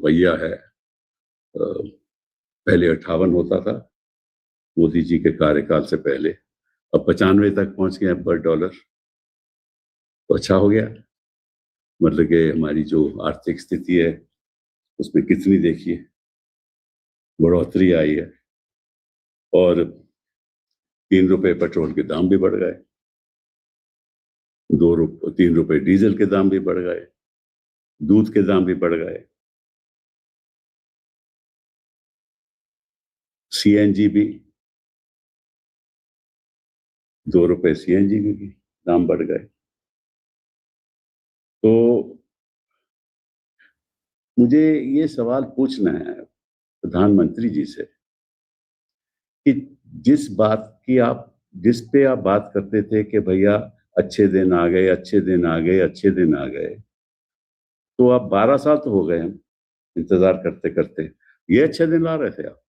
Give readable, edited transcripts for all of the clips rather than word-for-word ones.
रुपया है, पहले 58 होता था मोदी जी के कार्यकाल से पहले, अब 95 तक पहुंच गए पर डॉलर। तो अच्छा हो गया, मतलब कि हमारी जो आर्थिक स्थिति है उसमें कितनी देखिए बढ़ोतरी आई है। और 3 रुपए पेट्रोल के दाम भी बढ़ गए, 3 रुपए डीजल के दाम भी बढ़ गए, दूध के दाम भी बढ़ गए, सीएनजी भी 2 रुपए सीएनजी के भी दाम बढ़ गए। तो मुझे ये सवाल पूछना है प्रधानमंत्री जी से कि जिस पे आप बात करते थे कि भैया अच्छे दिन आ गए, अच्छे दिन आ गए, अच्छे दिन आ गए, तो आप 12 साल तो हो गए हम इंतजार करते करते, ये अच्छे दिन ला रहे थे आप?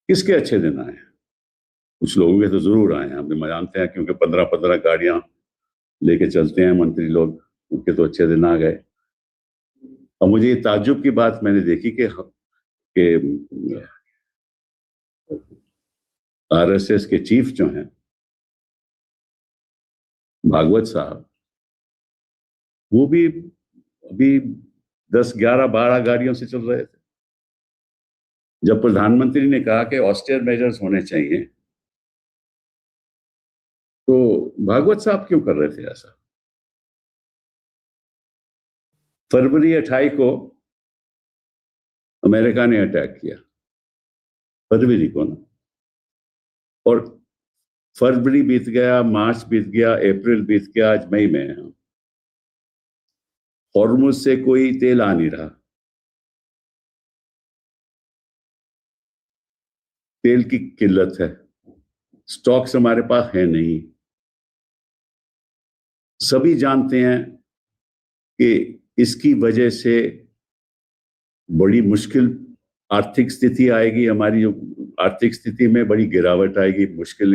किसके अच्छे दिन आए? कुछ लोगों के तो जरूर आए हैं, हम जानते हैं, क्योंकि 15-15 गाड़ियां लेके चलते हैं मंत्री लोग, उनके तो अच्छे दिन आ गए। और मुझे ये ताज्जुब की बात मैंने देखी कि आरएसएस के चीफ जो हैं भागवत साहब, वो भी अभी 10, 11, 12 गाड़ियों से चल रहे थे। जब प्रधानमंत्री ने कहा कि ऑस्टेयर मेजर्स होने चाहिए, तो भागवत साहब क्यों कर रहे थे ऐसा? फरवरी 28 को अमेरिका ने अटैक किया, फरवरी को ना, और फरवरी बीत गया, मार्च बीत गया, अप्रैल बीत गया, आज मई में है। हॉर्मुज से कोई तेल आ नहीं रहा, तेल की किल्लत है, स्टॉक्स हमारे पास है नहीं। सभी जानते हैं कि इसकी वजह से बड़ी मुश्किल आर्थिक स्थिति आएगी, हमारी जो आर्थिक स्थिति में बड़ी गिरावट आएगी,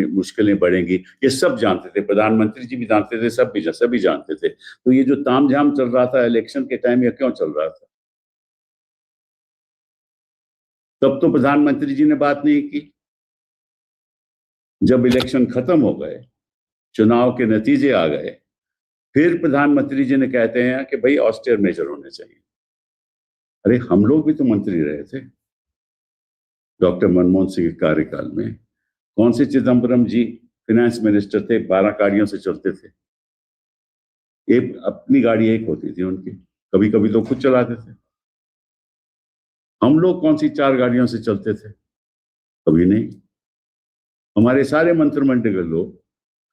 मुश्किलें बढ़ेंगी, ये सब जानते थे, प्रधानमंत्री जी भी जानते थे, सभी जानते थे। तो ये जो तामझाम चल रहा था इलेक्शन के टाइम, ये क्यों चल रहा था? तब तो प्रधानमंत्री जी ने बात नहीं की। जब इलेक्शन खत्म हो गए, चुनाव के नतीजे आ गए, फिर प्रधानमंत्री जी ने कहते हैं कि भाई ऑस्टेयर मेजर होने चाहिए। अरे हम लोग भी तो मंत्री रहे थे डॉक्टर मनमोहन सिंह के कार्यकाल में। कौन से चिदम्बरम जी फाइनेंस मिनिस्टर थे, 12 गाड़ियों से चलते थे, एक अपनी गाड़ी एक होती थी उनकी, कभी कभी तो खुद चलाते थे। हम लोग कौन सी 4 गाड़ियों से चलते थे? कभी नहीं। हमारे सारे मंत्रिमंडल के लोग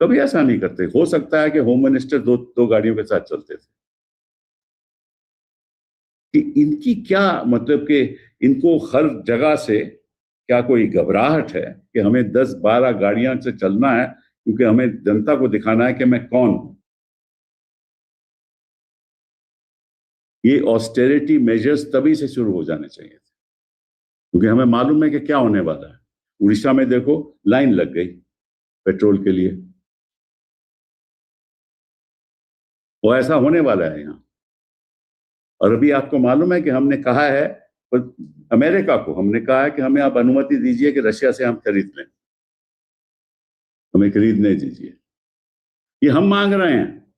कभी ऐसा नहीं करते। हो सकता है कि होम मिनिस्टर दो गाड़ियों के साथ चलते थे। कि इनकी क्या मतलब कि इनको हर जगह से क्या कोई घबराहट है कि हमें 10-12 गाड़ियां से चलना है, क्योंकि हमें जनता को दिखाना है कि मैं कौन हूं। ये ऑस्टेरिटी मेजर्स तभी से शुरू हो जाने चाहिए थे, क्योंकि हमें मालूम है कि क्या होने वाला है। उड़ीसा में देखो, लाइन लग गई पेट्रोल के लिए, वो ऐसा होने वाला है यहाँ। और अभी आपको मालूम है कि हमने कहा है, अमेरिका को हमने कहा है कि हमें आप अनुमति दीजिए कि रशिया से हम खरीद लें, हमें खरीदने दीजिए। ये हम मांग रहे हैं,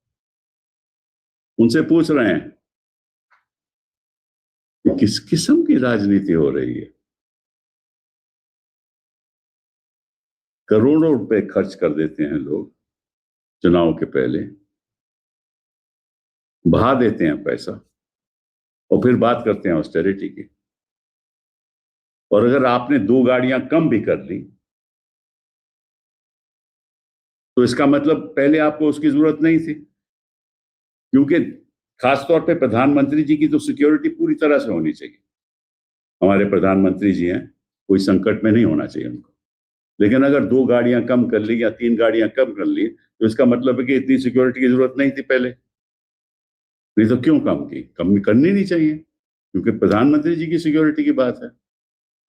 उनसे पूछ रहे हैं कि किस किस्म की राजनीति हो रही है। करोड़ों रुपए खर्च कर देते हैं लोग चुनाव के पहले, बहा देते हैं पैसा, और फिर बात करते हैं ऑस्टेरिटी की। और अगर आपने 2 गाड़ियां कम भी कर ली, तो इसका मतलब पहले आपको उसकी जरूरत नहीं थी, क्योंकि खासतौर पे प्रधानमंत्री जी की तो सिक्योरिटी पूरी तरह से होनी चाहिए। हमारे प्रधानमंत्री जी हैं, कोई संकट में नहीं होना चाहिए उनको। लेकिन अगर 2 गाड़ियां कम कर ली या 3 गाड़ियां कम कर ली, तो इसका मतलब है कि इतनी सिक्योरिटी की जरूरत नहीं थी पहले। नहीं तो क्यों कम की? कम करनी नहीं चाहिए, क्योंकि प्रधानमंत्री जी की सिक्योरिटी की बात है,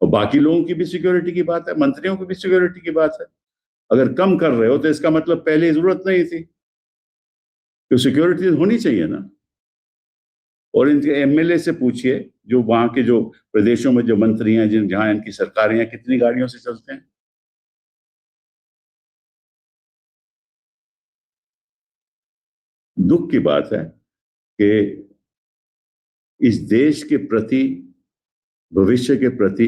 और बाकी लोगों की भी सिक्योरिटी की बात है, मंत्रियों की भी सिक्योरिटी की बात है। अगर कम कर रहे हो तो इसका मतलब पहले जरूरत नहीं थी। तो सिक्योरिटी होनी चाहिए ना। और इनके एमएलए से पूछिए, जो वहां के जो प्रदेशों में जो मंत्री हैं, जहां इनकी सरकारें हैं, कितनी गाड़ियों से चलते हैं। दुख की बात है कि इस देश के प्रति, भविष्य के प्रति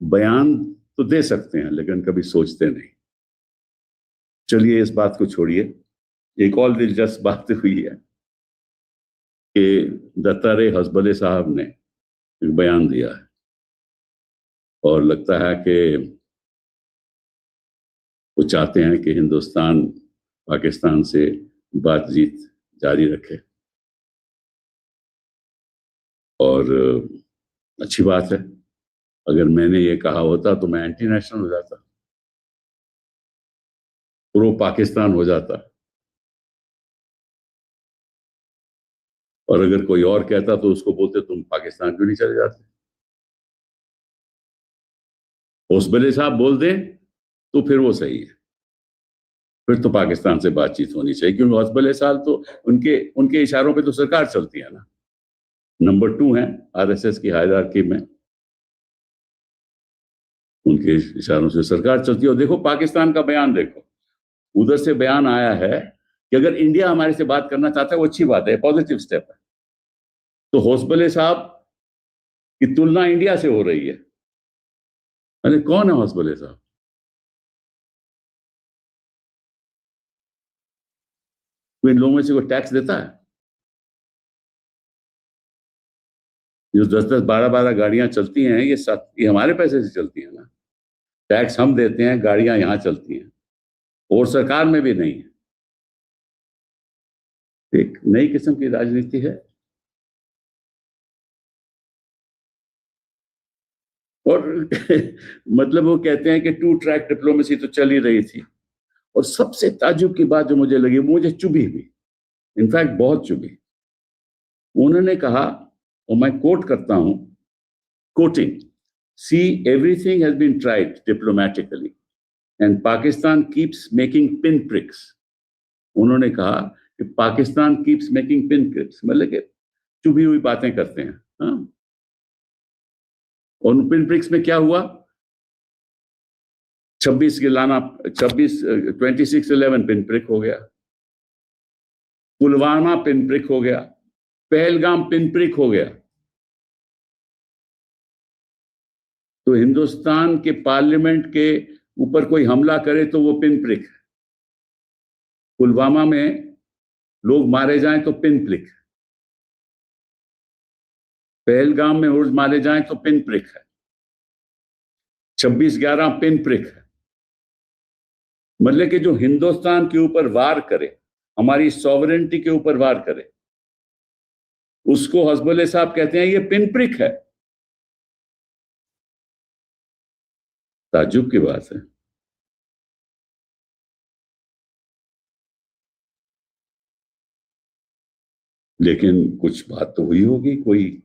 बयान तो दे सकते हैं, लेकिन कभी सोचते नहीं। चलिए इस बात को छोड़िए, एक और दिलचस्प बात हुई है कि दत्तात्रेय हसबले साहब ने एक बयान दिया है, और लगता है कि वो चाहते हैं कि हिंदुस्तान पाकिस्तान से बातचीत जारी रखे। और अच्छी बात है, अगर मैंने ये कहा होता तो मैं एंटी नेशनल हो जाता, प्रो पाकिस्तान हो जाता। और अगर कोई और कहता तो उसको बोलते तुम पाकिस्तान क्यों नहीं चले जाते। हौसबले साहब बोल दें तो फिर वो सही है, फिर तो पाकिस्तान से बातचीत होनी चाहिए, क्योंकि हौसबले साहब तो उनके उनके इशारों पे तो सरकार चलती है ना। नंबर 2 है आरएसएस की हायरार्की में, उनके इशारों से सरकार चलती है। और देखो पाकिस्तान का बयान देखो, उधर से बयान आया है कि अगर इंडिया हमारे से बात करना चाहता है वो अच्छी बात है, पॉजिटिव स्टेप है। तो हौसबले साहब की तुलना इंडिया से हो रही है। अरे कौन है हौसबले साहब? कोई इन लोगों में से कोई टैक्स देता है? जो 10-10 12-12 गाड़ियां चलती हैं, ये हमारे पैसे से चलती है ना। टैक्स हम देते हैं, गाड़ियां यहां चलती हैं, और सरकार में भी नहीं है। एक नई किस्म की राजनीति है। और मतलब वो कहते हैं कि 2 ट्रैक डिप्लोमेसी तो चल ही रही थी। और सबसे ताज्जुब की बात जो मुझे लगी, मुझे चुभी भी, इनफैक्ट बहुत चुभी, उन्होंने कहा, और मैं कोट करता हूं, quoting, see everything has been tried diplomatically and Pakistan keeps making pin pricks. उन्होंने कहा कि Pakistan keeps making pin pricks, मतलब कि चुभी हुई बातें करते हैं। हाँ? और पिन प्रिक्स में क्या हुआ? 26 के लाना 26/11 पिन प्रिक हो गया, पुलवामा पिन प्रिक हो गया, पहलगाम पिन प्रिक हो गया। तो हिंदुस्तान के पार्लियामेंट के ऊपर कोई हमला करे तो वो पिन प्रिक, पुलवामा में लोग मारे जाएं तो पिन प्रिक, पहलगाम में लोग मारे जाएं तो पिन प्रिक है, 26/11 पिन प्रिक है। मतलब कि जो हिंदुस्तान के ऊपर वार करे, हमारी सॉवरेनिटी के ऊपर वार करे, उसको हसबुल्ले साहब कहते हैं ये पिन प्रिक है। ताज्जुब की बात है। लेकिन कुछ बात तो हुई होगी, कोई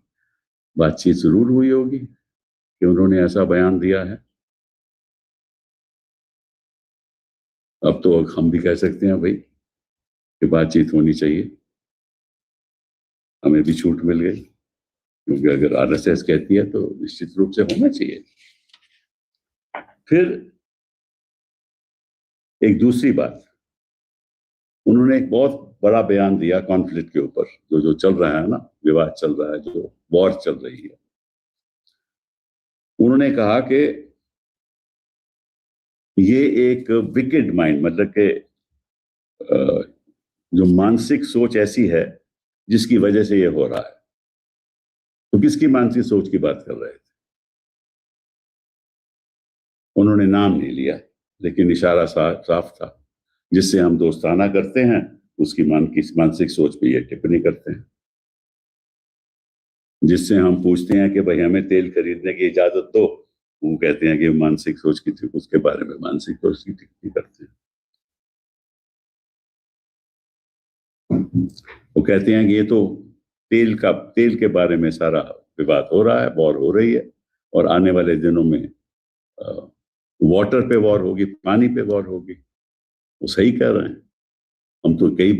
बातचीत जरूर हुई होगी कि उन्होंने ऐसा बयान दिया है। अब तो हम भी कह सकते हैं भाई कि बातचीत होनी चाहिए, हमें भी छूट मिल गई, क्योंकि अगर आरएसएस कहती है तो निश्चित रूप से होना चाहिए। फिर एक दूसरी बात, उन्होंने एक बहुत बड़ा बयान दिया कॉन्फ्लिक्ट के ऊपर, जो चल रहा है ना, विवाद चल रहा है, जो वॉर चल रही है। उन्होंने कहा कि ये एक विकेड माइंड, मतलब कि जो मानसिक सोच ऐसी है जिसकी वजह से ये हो रहा है। तो किसकी मानसिक सोच की बात कर रहे थे? उन्होंने नाम नहीं लिया, लेकिन इशारा साफ था, जिससे हम दोस्ताना करते हैं उसकी मानसिक सोच पे ये टिप्पणी करते हैं। जिससे हम पूछते हैं कि भाई हमें तेल खरीदने की इजाजत दो, वो कहते हैं कि मानसिक सोच की थी, उसके बारे में मानसिक सोच की टिप्पणी करते हैं। वो कहते हैं कि ये तो तेल के बारे में सारा विवाद हो रहा है, वॉर हो रही है, और आने वाले दिनों में वाटर पे वॉर होगी, पानी पे वॉर होगी। वो सही कह रहे हैं। हम तो कई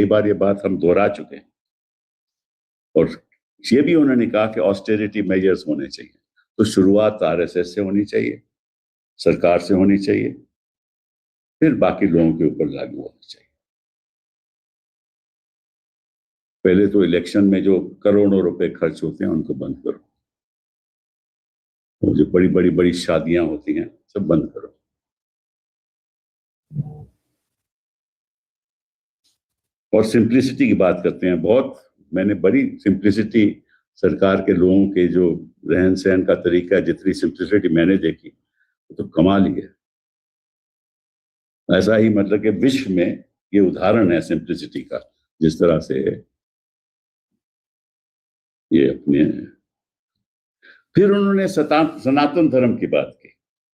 बार ये बात हम दोहरा चुके हैं। और ये भी उन्होंने कहा कि ऑस्टेरिटी मेजर्स होने चाहिए। तो शुरुआत आरएसएस से होनी चाहिए, सरकार से होनी चाहिए, फिर बाकी लोगों के ऊपर लागू होनी चाहिए। पहले तो इलेक्शन में जो करोड़ों रुपए खर्च होते हैं उनको बंद करो, और जो बड़ी बड़ी बड़ी शादियां होती हैं सब बंद करो। और सिंप्लिसिटी की बात करते हैं, मैंने बड़ी सिंप्लिसिटी सरकार के लोगों के जो रहन सहन का तरीका है, जितनी सिंप्लिसिटी मैंने देखी तो कमाल ही है। ऐसा ही मतलब कि विश्व में ये उदाहरण है सिंप्लिसिटी का, जिस तरह से ये अपने। फिर उन्होंने सनातन धर्म की बात की।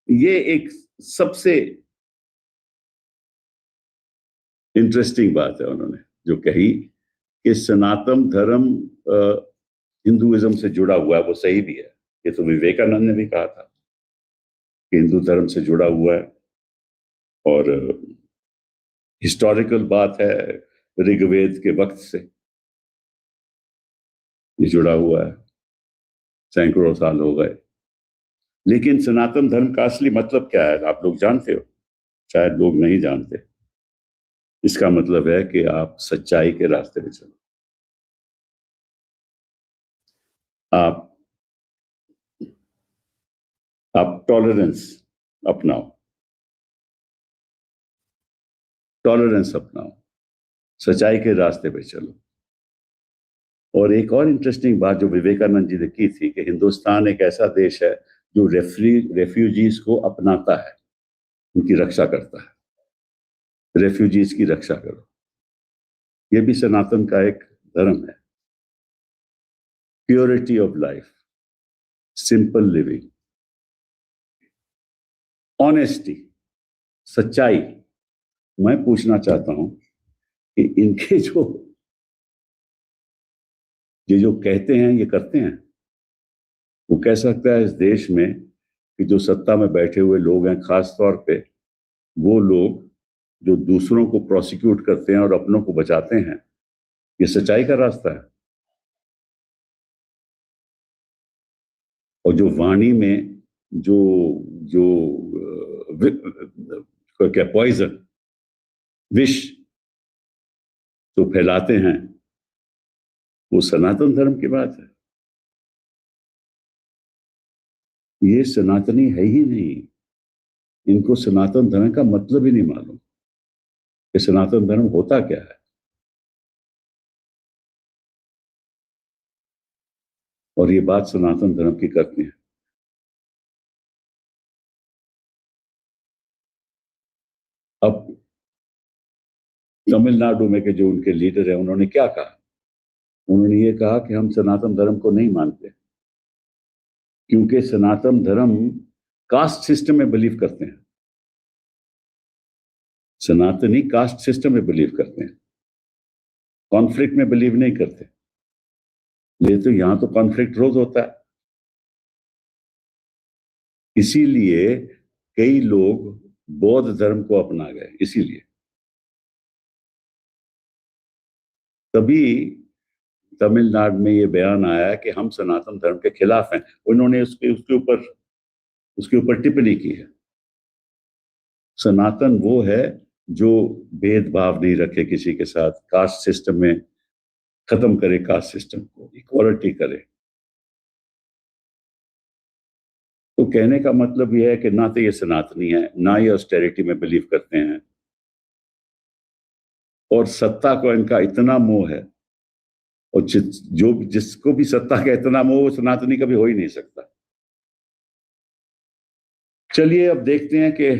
ये एक सबसे इंटरेस्टिंग बात है उन्होंने जो कही कि सनातन धर्म हिंदुइज्म से जुड़ा हुआ है। वो सही भी है, ये तो विवेकानंद ने भी कहा था कि हिंदू धर्म से जुड़ा हुआ है, और हिस्टोरिकल बात है, ऋग्वेद के वक्त से ये जुड़ा हुआ है, सैकड़ों साल हो गए। लेकिन सनातन धर्म का असली मतलब क्या है आप लोग जानते हो? शायद लोग नहीं जानते। इसका मतलब है कि आप सच्चाई के रास्ते पे चलो, आप टॉलरेंस अपनाओ, सच्चाई के रास्ते पे चलो। और एक और इंटरेस्टिंग बात जो विवेकानंद जी ने की थी कि हिंदुस्तान एक ऐसा देश है जो रेफ्यूजीज को अपनाता है, उनकी रक्षा करता है। रेफ्यूजीज की रक्षा करो, ये भी सनातन का एक धर्म है। Purity of life, simple living, honesty, सच्चाई। मैं पूछना चाहता हूं कि इनके ये जो कहते हैं ये करते हैं। वो कह सकता है इस देश में कि जो सत्ता में बैठे हुए लोग हैं, खास तौर पे वो लोग जो दूसरों को प्रोसिक्यूट करते हैं और अपनों को बचाते हैं, ये सच्चाई का रास्ता है। और जो वाणी में जो जो क्या पॉइजन, विष तो फैलाते हैं, वो सनातन धर्म की बात है। ये सनातनी है ही नहीं, इनको सनातन धर्म का मतलब ही नहीं मालूम कि सनातन धर्म होता क्या है। और ये बात सनातन धर्म की करती है। अब तमिलनाडु में के जो उनके लीडर है उन्होंने क्या कहा? उन्होंने ये कहा कि हम सनातन धर्म को नहीं मानते, क्योंकि सनातन धर्म कास्ट सिस्टम में बिलीव करते हैं। सनातनी कास्ट सिस्टम में बिलीव करते हैं, कॉन्फ्लिक्ट में बिलीव नहीं करते। ले तो यहां तो कॉन्फ्लिक्ट रोज होता है। इसीलिए कई लोग बौद्ध धर्म को अपना गए, इसीलिए तभी तमिलनाडु में ये बयान आया कि हम सनातन धर्म के खिलाफ हैं। उन्होंने उसके ऊपर टिप्पणी की है। सनातन वो है जो भेदभाव नहीं रखे किसी के साथ, कास्ट सिस्टम में खत्म करे, कास्ट सिस्टम को इक्वालिटी करे। तो कहने का मतलब यह है कि ना तो ये सनातनी है, ना ये ऑस्टेरिटी में बिलीव करते हैं, और सत्ता को इनका इतना मोह है। और जिसको भी सत्ता का इतना मोह, वो सनातनी कभी हो ही नहीं सकता। चलिए अब देखते हैं कि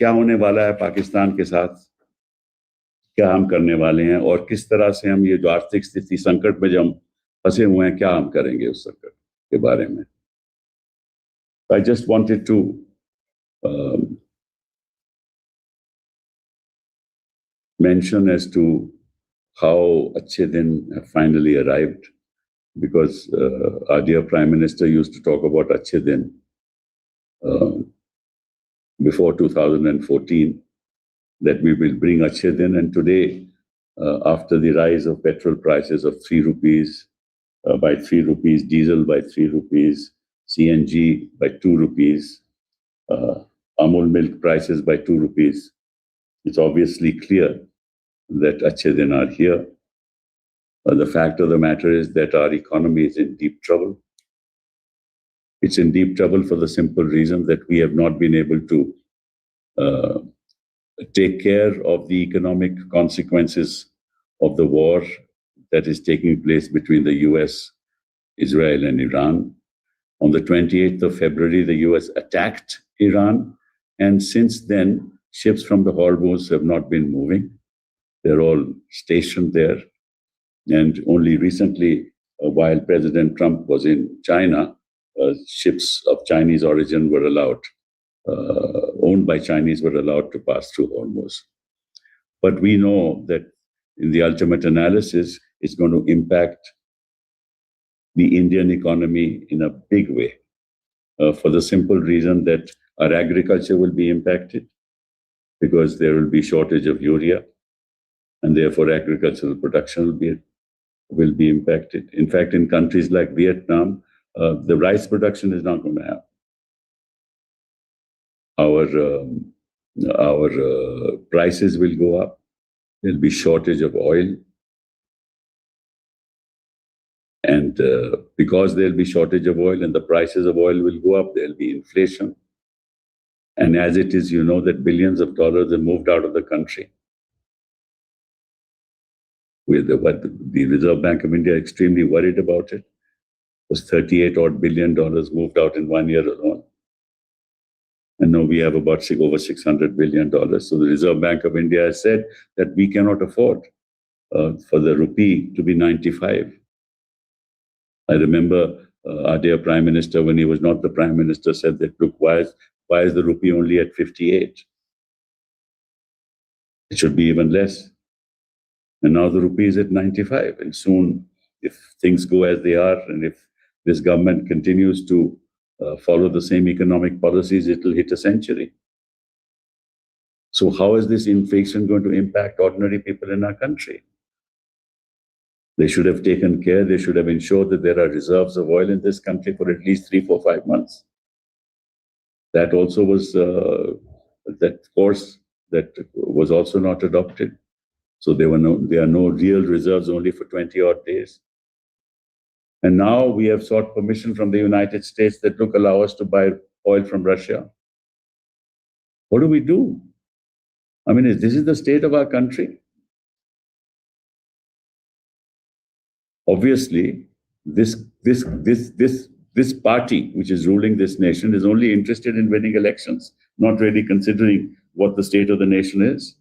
क्या होने वाला है पाकिस्तान के साथ, क्या हम करने वाले हैं, और किस तरह से हम ये जो आर्थिक स्थिति संकट में जो हम फंसे हुए हैं, क्या हम करेंगे उस संकट के बारे में। I just wanted to mention as to how अच्छे दिन have finally arrived, because our dear Prime Minister used to talk about अच्छे दिन before 2014, that we will bring Achhe Din. And today, after the rise of petrol prices of 3 rupees, by 3 rupees, diesel by 3 rupees, CNG by 2 rupees, Amul milk prices by 2 rupees, it's obviously clear that Achhe Din are here. The fact of the matter is that our economy is in deep trouble. It's in deep trouble for the simple reason that we have not been able to take care of the economic consequences of the war that is taking place between the US, Israel, and Iran. On the 28th of February, the US attacked Iran, and since then, ships from the Hormuz have not been moving. They're all stationed there. And only recently, while President Trump was in China, ships of Chinese origin were allowed, owned by Chinese, were allowed to pass through Hormuz. But we know that in the ultimate analysis, it's going to impact the Indian economy in a big way, for the simple reason that our agriculture will be impacted because there will be shortage of urea, and therefore agricultural production will be impacted. In fact, in countries like Vietnam, the rice production is not going to happen. Our prices will go up. There'll be shortage of oil. And because there'll be shortage of oil and the prices of oil will go up, there'll be inflation. And as it is, you know that billions of dollars have moved out of the country. With the Reserve Bank of India extremely worried about it. It was $38 odd billion moved out in 1 year alone. And now we have about over $600 billion. So the Reserve Bank of India has said that we cannot afford for the rupee to be 95. I remember our dear Prime Minister, when he was not the Prime Minister, said that, look, why is the rupee only at 58? It should be even less. And now the rupee is at 95. And soon, if things go as they are, and if this government continues to follow the same economic policies, it will hit a century. So how is this inflation going to impact ordinary people in our country? They should have taken care. They should have ensured that there are reserves of oil in this country for at least 3, 4, 5 months. That also was, that course that was also not adopted. So there are no real reserves, only for 20 odd days. And now we have sought permission from the United States that, look, allow us to buy oil from Russia. What do we do? I mean, this is the state of our country. Obviously, this party which is ruling this nation is only interested in winning elections, not really considering what the state of the nation is.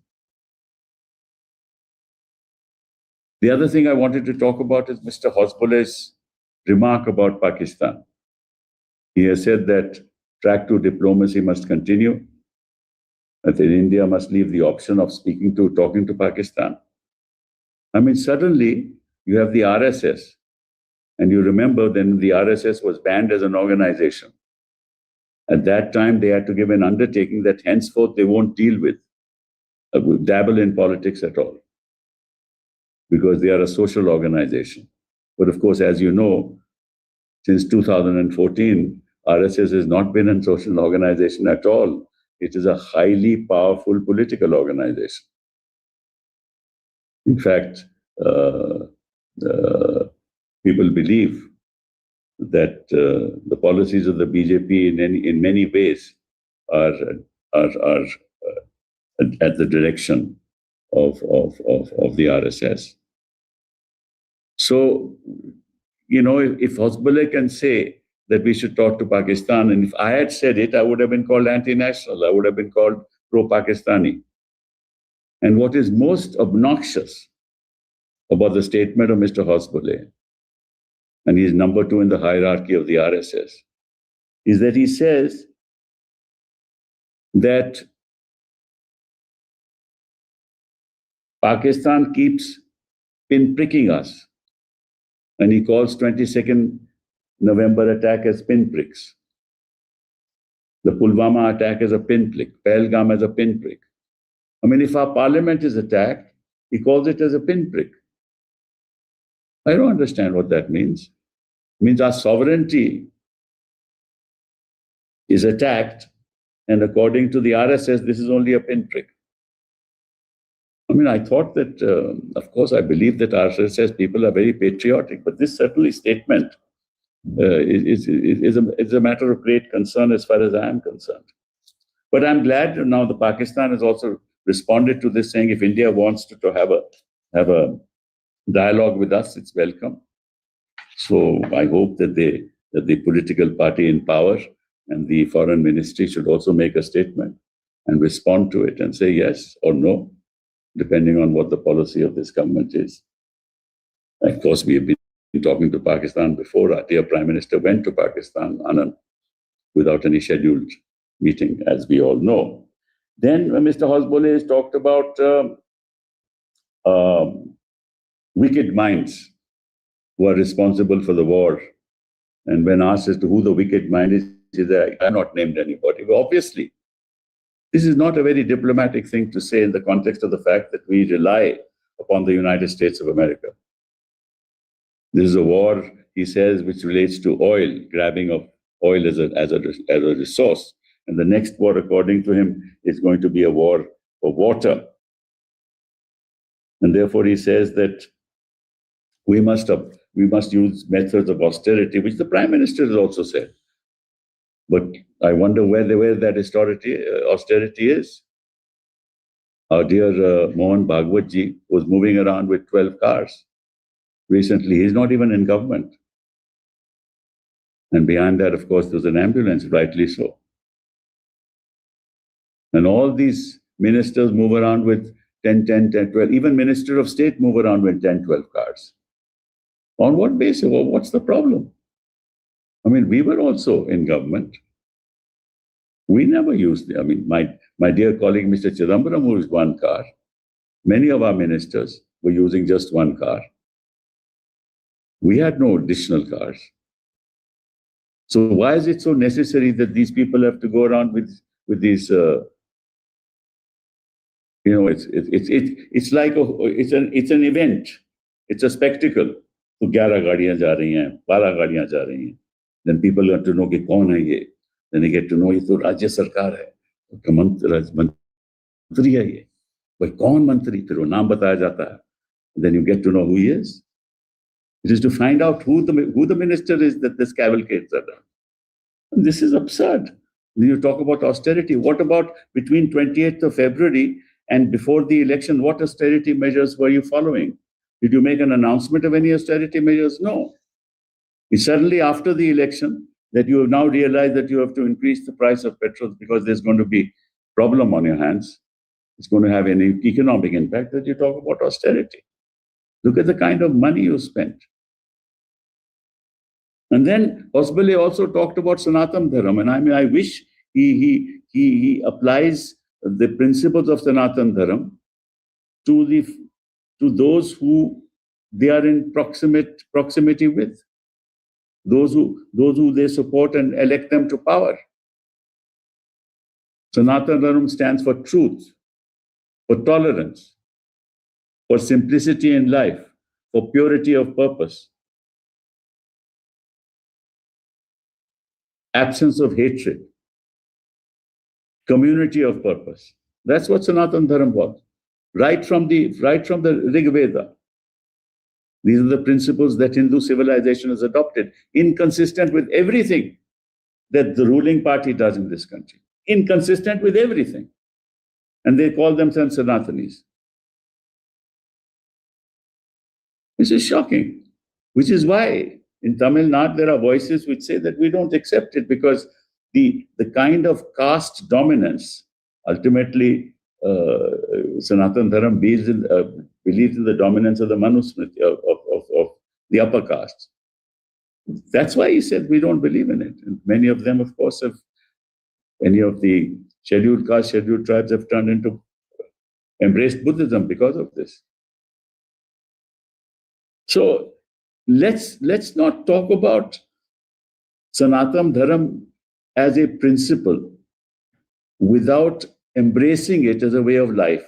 The other thing I wanted to talk about is Mr. Hosbole's remark about Pakistan. He has said that track to diplomacy must continue, that India must leave the option of talking to Pakistan. I mean, suddenly you have the RSS, and you remember then the RSS was banned as an organization. At that time, they had to give an undertaking that henceforth they won't deal with, dabble in politics at all, because they are a social organization. But of course, as you know, since 2014, RSS has not been a social organization at all. It is a highly powerful political organization. In fact, people believe that the policies of the BJP in many ways are at the direction of the RSS. So, you know, if Hosbole can say that we should talk to Pakistan, and if I had said it, I would have been called anti-national. I would have been called pro-Pakistani. And what is most obnoxious about the statement of Mr. Hosbole, and he's number 2 in the hierarchy of the RSS, is that he says that Pakistan keeps pinpricking us. And he calls 22nd November attack as pinpricks. The Pulwama attack as a pinprick, Pahalgam as a pinprick. I mean, if our parliament is attacked, he calls it as a pinprick. I don't understand what that means. It means our sovereignty is attacked, and according to the RSS, this is only a pinprick. I mean, I thought that, of course, I believe that RSS people are very patriotic, but this certainly statement is a matter of great concern as far as I am concerned. But I'm glad now the Pakistan has also responded to this, saying if India wants to have a dialogue with us, it's welcome. So I hope that the political party in power and the foreign ministry should also make a statement and respond to it and say yes or no, depending on what the policy of this government is. Of course, we have been talking to Pakistan before. Our dear Prime Minister went to Pakistan, Anand, without any scheduled meeting, as we all know. Then Mr. Hosbole has talked about wicked minds who are responsible for the war. And when asked as to who the wicked mind is, he said, I have not named anybody. But obviously, this is not a very diplomatic thing to say in the context of the fact that we rely upon the United States of America. This is a war, he says, which relates to oil, grabbing of oil as a resource. And the next war, according to him, is going to be a war for water. And therefore, he says that we must use methods of austerity, which the Prime Minister has also said. But I wonder where that austerity is. Our dear Mohan Bhagwat ji was moving around with 12 cars. Recently, he's not even in government. And behind that, of course, there's an ambulance, rightly so. And all these ministers move around with 10, 12. Even Minister of State move around with 10, 12 cars. On what basis? Well, what's the problem? I mean, we were also in government. We never used, my dear colleague, Mr. Chidambaram, who used one car. Many of our ministers were using just one car. We had no additional cars. So why is it so necessary that these people have to go around with these, it's like it's an event. It's a spectacle. So 11 गाड़ियां जा रही हैं, 12 गाड़ियां जा रही हैं. Then people get to know कि कौन है ये. Then they get to know ये तो राज्य सरकार है. मंत्री है ये. भाई कौन मंत्री? फिर वो नाम बताया जाता है. Then you get to know who he is. It is to find out who the minister is that this cavalcades are done. And this is absurd. You talk about austerity. What about between 28th of February and before the election? What austerity measures were you following? Did you make an announcement of any austerity measures? No. It's suddenly after the election that you have now realized that you have to increase the price of petrol because there's going to be problem on your hands. It's going to have an economic impact that you talk about austerity. Look at the kind of money you spent. And then Hosbole also talked about Sanatan Dharma. And I wish he applies the principles of Sanatan Dharma to those who they are in proximity with, those who they support and elect them to power. Sanatan Dharma stands for truth, for tolerance, for simplicity in life, for purity of purpose, absence of hatred, community of purpose. That's what Sanatan Dharma was. Right from the Rig Veda. These are the principles that Hindu civilization has adopted, inconsistent with everything that the ruling party does in this country. Inconsistent with everything. And they call themselves Sanatanis. This is shocking. Which is why in Tamil Nadu there are voices which say that we don't accept it because the kind of caste dominance, ultimately Sanatan Dharma believes in the dominance of the Manusmriti, of the upper castes. That's why he said we don't believe in it. And many of them, of course, many of the scheduled castes, scheduled tribes have embraced Buddhism because of this. So let's not talk about Sanatan Dharma as a principle without embracing it as a way of life.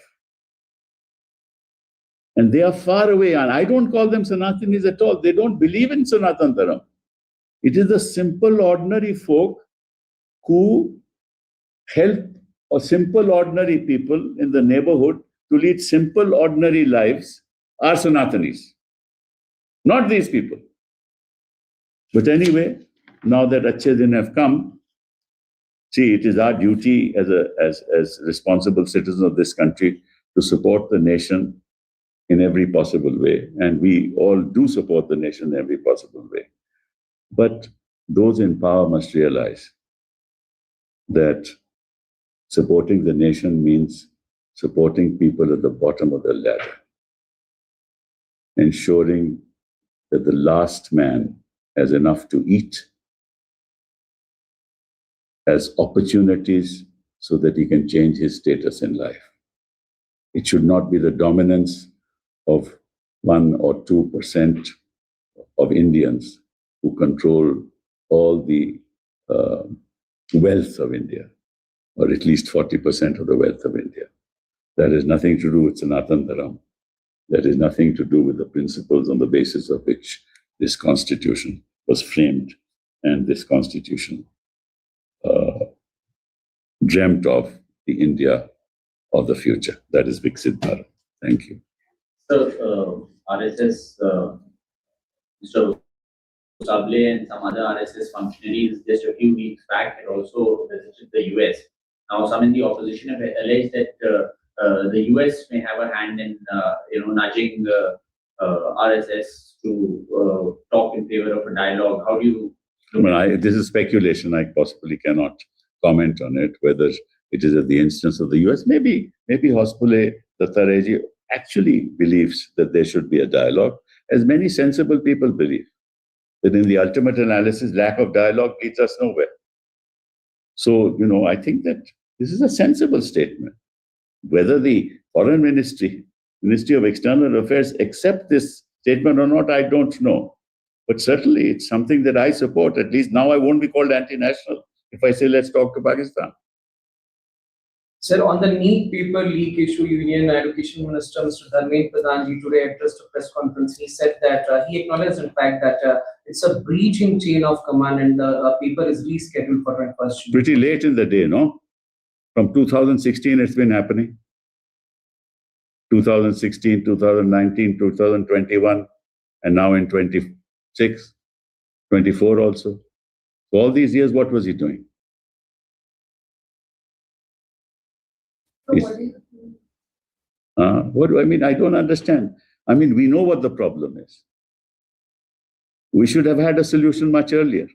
And they are far away. And I don't call them Sanatanis at all. They don't believe in Sanatan Dharma. It is the simple, ordinary folk who help or simple, ordinary people in the neighborhood to lead simple, ordinary lives are Sanatanis. Not these people. But anyway, now that Achhe Din have come, see, it is our duty as responsible citizens of this country to support the nation in every possible way. And we all do support the nation in every possible way. But those in power must realize that supporting the nation means supporting people at the bottom of the ladder, ensuring that the last man has enough to eat, has opportunities so that he can change his status in life. It should not be the dominance of 1 or 2% of Indians who control all the wealth of India, or at least 40% of the wealth of India. That has nothing to do with Sanatan Dharma. That has nothing to do with the principles on the basis of which this constitution was framed and this constitution dreamt of the India of the future. That is Viksit Bharat. Thank you. So, RSS, Mr. Sable and some other RSS functionaries just a few weeks back had also visited the US. Now, some in the opposition have alleged that the US may have a hand in, nudging RSS to talk in favor of a dialogue. How do you? This is speculation. I possibly cannot comment on it. Whether it is at the instance of the US, maybe Hospule Dattareji actually believes that there should be a dialogue, as many sensible people believe that in the ultimate analysis, lack of dialogue leads us nowhere. So, I think that this is a sensible statement. Whether the Foreign Ministry of External Affairs accept this statement or not, I don't know. But certainly it's something that I support. At least now I won't be called anti-national if I say, let's talk to Pakistan. Sir, on the NEET paper leak issue, Union Education Minister Mr. Dharma Pradhanji today addressed a press conference. He said that he acknowledged in fact that it's a breach in chain of command and the paper is rescheduled for 21st June. Pretty late in the day, no? From 2016 it's been happening. 2016, 2019, 2021, and now in 26, 24 also. So all these years, what was he doing? What do I mean? I don't understand. I mean, we know what the problem is. We should have had a solution much earlier.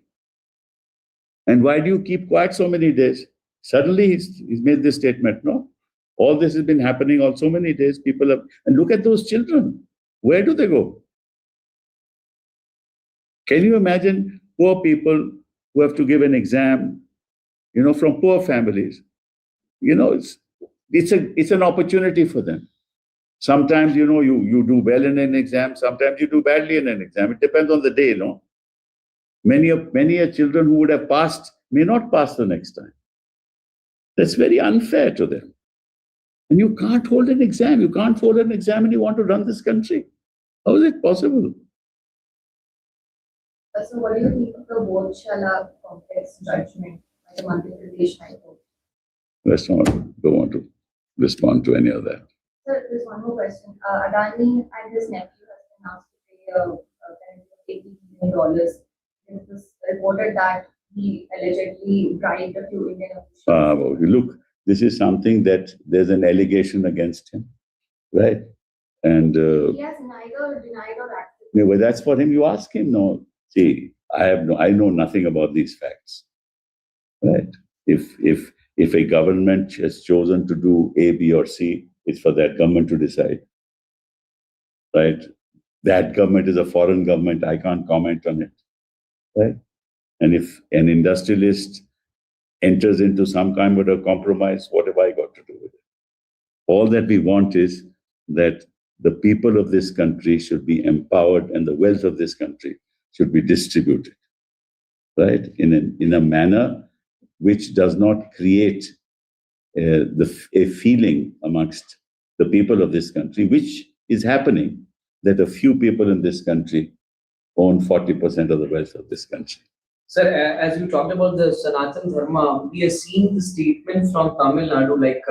And why do you keep quiet so many days? Suddenly he's made this statement, no? All this has been happening on so many days. People have, and look at those children. Where do they go? Can you imagine poor people who have to give an exam, from poor families? It's an opportunity for them. Sometimes, you do well in an exam. Sometimes you do badly in an exam. It depends on the day, no? Many children who would have passed may not pass the next time. That's very unfair to them. And you can't hold an exam. You can't hold an exam and you want to run this country. How is it possible? So what do you think of the Bodhshala complex judgment by the Madhya Pradesh High Court? Let's not go on to respond to any of that. Sir, there's one more question. Adani and his nephew has been asked to pay $80 million. It was reported that he allegedly bribed a few Indian officials. Look, this is something that there's an allegation against him, right? And he has neither denied or accepted. Well, that's for him. You ask him. No, see, I know nothing about these facts, right? If a government has chosen to do A, B, or C, it's for that government to decide, right? That government is a foreign government. I can't comment on it, right? And if an industrialist enters into some kind of a compromise, what have I got to do with it? All that we want is that the people of this country should be empowered and the wealth of this country should be distributed, right? In a manner which does not create a feeling amongst the people of this country, which is happening that a few people in this country own 40% of the wealth of this country. Sir, as you talked about the Sanatan Dharma, we are seeing the statements from Tamil Nadu, like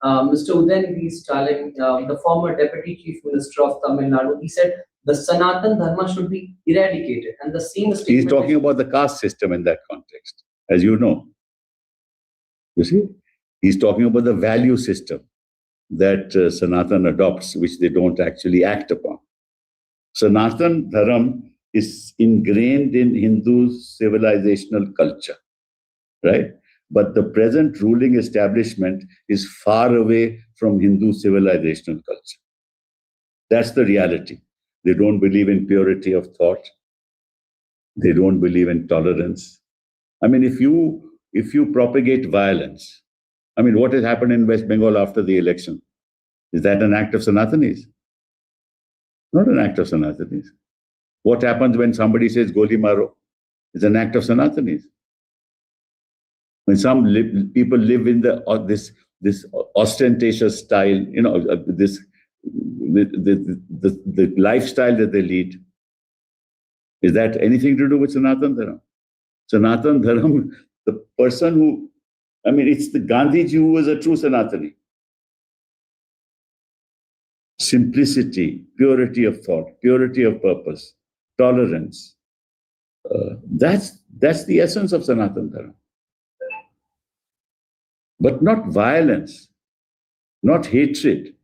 Mr. Udayanidhi Stalin, the former Deputy Chief Minister of Tamil Nadu, he said the Sanatan Dharma should be eradicated. And the same statement. He's talking about the caste system in that context, as you know. You see? He's talking about the value system that Sanatan adopts, which they don't actually act upon. Sanatan Dharma is ingrained in Hindu civilizational culture, right? But the present ruling establishment is far away from Hindu civilizational culture. That's the reality. They don't believe in purity of thought. They don't believe in tolerance. I mean, if you propagate violence, I mean, what has happened in West Bengal after the election? Is that an act of Sanatanis? Not an act of Sanatanis. What happens when somebody says Goli Maro? It's an act of Sanatanis. When some people live in this ostentatious style, you know, the lifestyle that they lead, is that anything to do with Sanatan Dharma? Sanatan Dharma, the person who, I mean, it's the Gandhiji who was a true Sanatani. Simplicity, purity of thought, purity of purpose, tolerance. That's the essence of Sanatan Dharma. But not violence, not hatred,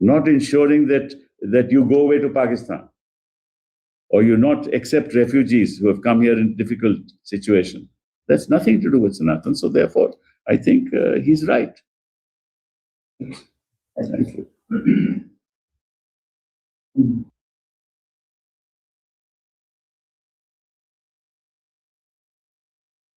not ensuring that you go away to Pakistan, or you not accept refugees who have come here in difficult situations. That's nothing to do with Sanatan. So therefore, I think he's right. Thank you.